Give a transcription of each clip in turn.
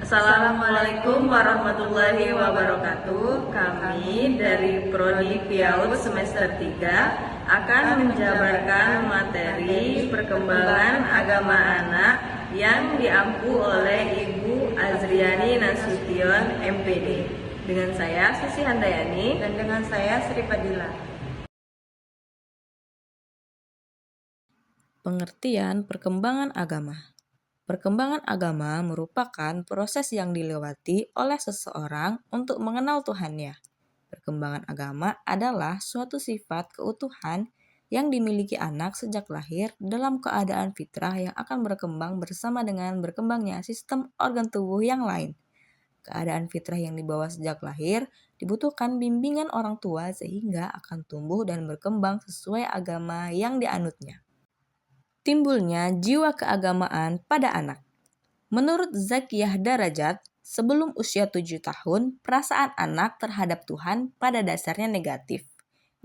Assalamualaikum warahmatullahi wabarakatuh. Kami dari Prodi PIAUD semester 3 akan menjabarkan materi perkembangan agama anak yang diampu oleh Ibu Azriani Nasution, MPD. Dengan saya Susi Handayani dan dengan saya Sri Fadila. Pengertian perkembangan agama. Perkembangan agama merupakan proses yang dilewati oleh seseorang untuk mengenal Tuhannya. Perkembangan agama adalah suatu sifat keutuhan yang dimiliki anak sejak lahir dalam keadaan fitrah yang akan berkembang bersama dengan berkembangnya sistem organ tubuh yang lain. Keadaan fitrah yang dibawa sejak lahir dibutuhkan bimbingan orang tua sehingga akan tumbuh dan berkembang sesuai agama yang dianutnya. Timbulnya jiwa keagamaan pada anak. Menurut Zakiyah Darajat, sebelum usia 7 tahun, perasaan anak terhadap Tuhan pada dasarnya negatif.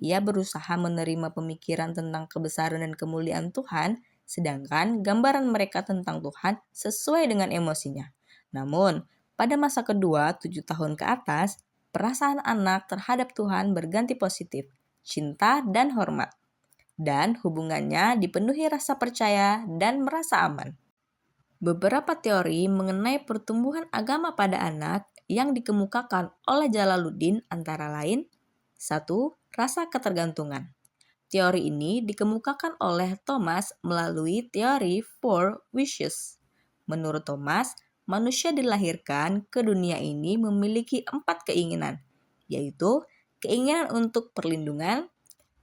Ia berusaha menerima pemikiran tentang kebesaran dan kemuliaan Tuhan, sedangkan gambaran mereka tentang Tuhan sesuai dengan emosinya. Namun, pada masa kedua 7 tahun ke atas, perasaan anak terhadap Tuhan berganti positif, cinta dan hormat. Dan hubungannya dipenuhi rasa percaya dan merasa aman. Beberapa teori mengenai pertumbuhan agama pada anak yang dikemukakan oleh Jalaluddin antara lain 1. Rasa ketergantungan. Teori ini dikemukakan oleh Thomas melalui teori Four Wishes. Menurut Thomas, manusia dilahirkan ke dunia ini memiliki 4 keinginan, yaitu keinginan untuk perlindungan,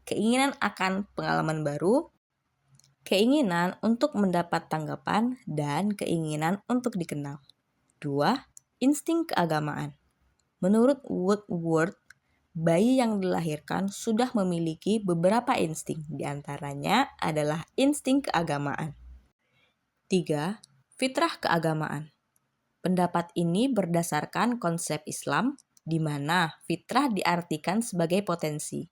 keinginan akan pengalaman baru, keinginan untuk mendapat tanggapan, dan keinginan untuk dikenal. 2. Insting keagamaan. Menurut Woodward, bayi yang dilahirkan sudah memiliki beberapa insting, diantaranya adalah insting keagamaan. 3. Fitrah keagamaan. Pendapat ini berdasarkan konsep Islam, di mana fitrah diartikan sebagai potensi.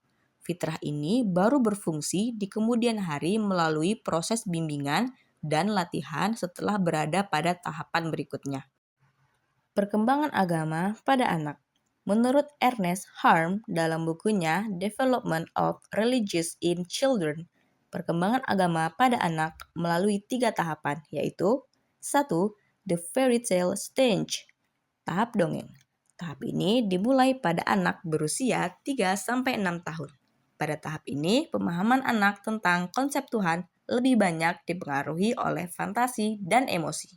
Fitrah ini baru berfungsi di kemudian hari melalui proses bimbingan dan latihan setelah berada pada tahapan berikutnya. Perkembangan agama pada anak. Menurut Ernest Harm dalam bukunya Development of Religions in Children, perkembangan agama pada anak melalui 3 tahapan, yaitu 1. The fairy tale stage, tahap dongeng. Tahap ini dimulai pada anak berusia 3-6 tahun. Pada tahap ini, pemahaman anak tentang konsep Tuhan lebih banyak dipengaruhi oleh fantasi dan emosi.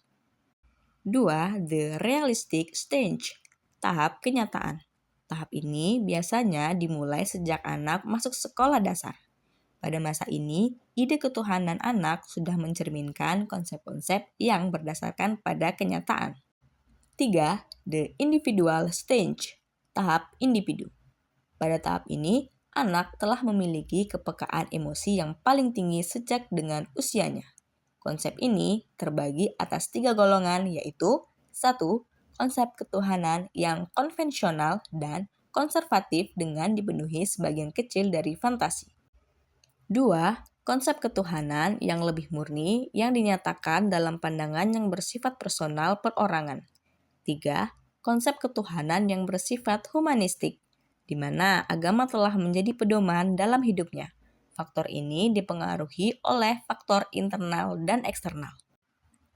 2. The realistic stage, tahap kenyataan. Tahap ini biasanya dimulai sejak anak masuk sekolah dasar. Pada masa ini, ide ketuhanan anak sudah mencerminkan konsep-konsep yang berdasarkan pada kenyataan. 3. The individual stage, tahap individu. Pada tahap ini, anak telah memiliki kepekaan emosi yang paling tinggi sejak dengan usianya. Konsep ini terbagi atas 3 golongan, yaitu 1. Konsep ketuhanan yang konvensional dan konservatif dengan dipenuhi sebagian kecil dari fantasi. 2. Konsep ketuhanan yang lebih murni yang dinyatakan dalam pandangan yang bersifat personal perorangan. 3. Konsep ketuhanan yang bersifat humanistik, di mana agama telah menjadi pedoman dalam hidupnya. Faktor ini dipengaruhi oleh faktor internal dan eksternal.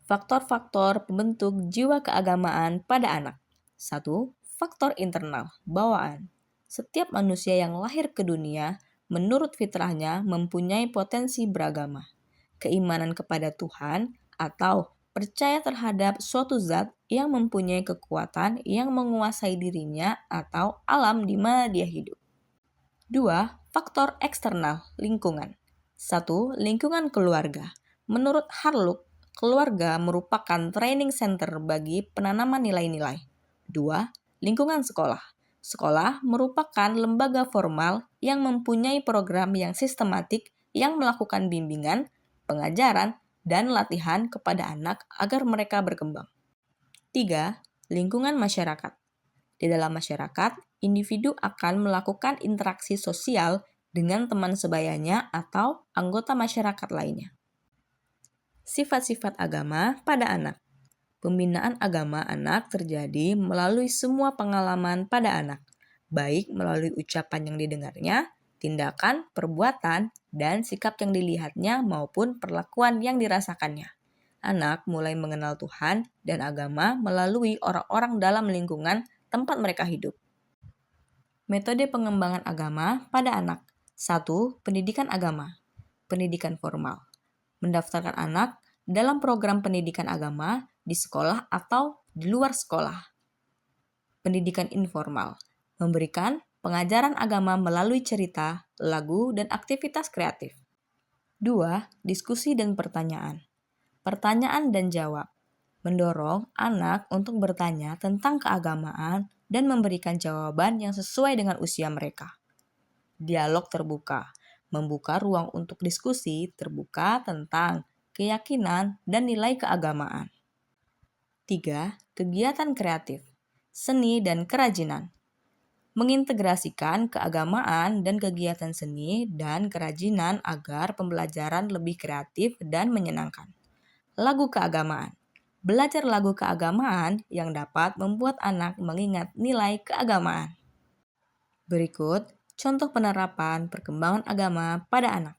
Faktor-faktor pembentuk jiwa keagamaan pada anak. 1. Faktor internal, bawaan. Setiap manusia yang lahir ke dunia, menurut fitrahnya mempunyai potensi beragama. Keimanan kepada Tuhan atau percaya terhadap suatu zat yang mempunyai kekuatan yang menguasai dirinya atau alam di mana dia hidup. 2. Faktor eksternal, lingkungan. 1. Lingkungan keluarga. Menurut Harlock, keluarga merupakan training center bagi penanaman nilai-nilai. 2. Lingkungan sekolah. Sekolah merupakan lembaga formal yang mempunyai program yang sistematik yang melakukan bimbingan, pengajaran, dan latihan kepada anak agar mereka berkembang. 3. Lingkungan masyarakat. Di dalam masyarakat, individu akan melakukan interaksi sosial dengan teman sebayanya atau anggota masyarakat lainnya. Sifat-sifat agama pada anak. Pembinaan agama anak terjadi melalui semua pengalaman pada anak, baik melalui ucapan yang didengarnya, tindakan, perbuatan, dan sikap yang dilihatnya maupun perlakuan yang dirasakannya. Anak mulai mengenal Tuhan dan agama melalui orang-orang dalam lingkungan tempat mereka hidup. Metode pengembangan agama pada anak. 1. Pendidikan agama. Pendidikan formal. Mendaftarkan anak dalam program pendidikan agama di sekolah atau di luar sekolah. Pendidikan informal. Memberikan pengajaran agama melalui cerita, lagu, dan aktivitas kreatif. 2. Diskusi dan pertanyaan. Pertanyaan dan jawab. Mendorong anak untuk bertanya tentang keagamaan dan memberikan jawaban yang sesuai dengan usia mereka. Dialog terbuka. Membuka ruang untuk diskusi terbuka tentang keyakinan dan nilai keagamaan. 3. Kegiatan kreatif. Seni dan kerajinan. Mengintegrasikan keagamaan dan kegiatan seni dan kerajinan agar pembelajaran lebih kreatif dan menyenangkan. Lagu keagamaan. Belajar lagu keagamaan yang dapat membuat anak mengingat nilai keagamaan. Berikut contoh penerapan perkembangan agama pada anak.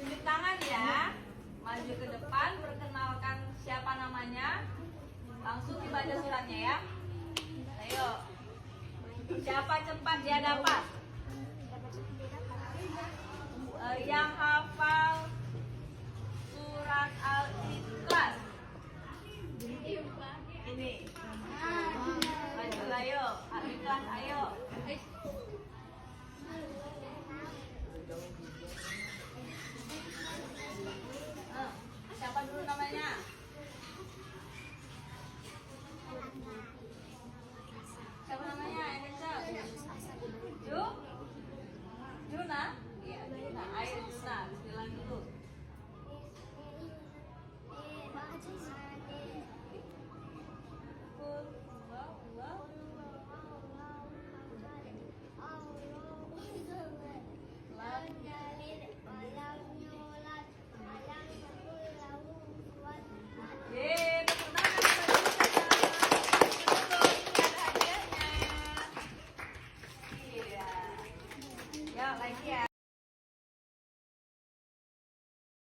Tunjuk tangan ya, maju ke depan, perkenalkan siapa namanya, langsung dibaca suratnya ya. Ayo, siapa cepat dia dapat? Yang hafal surat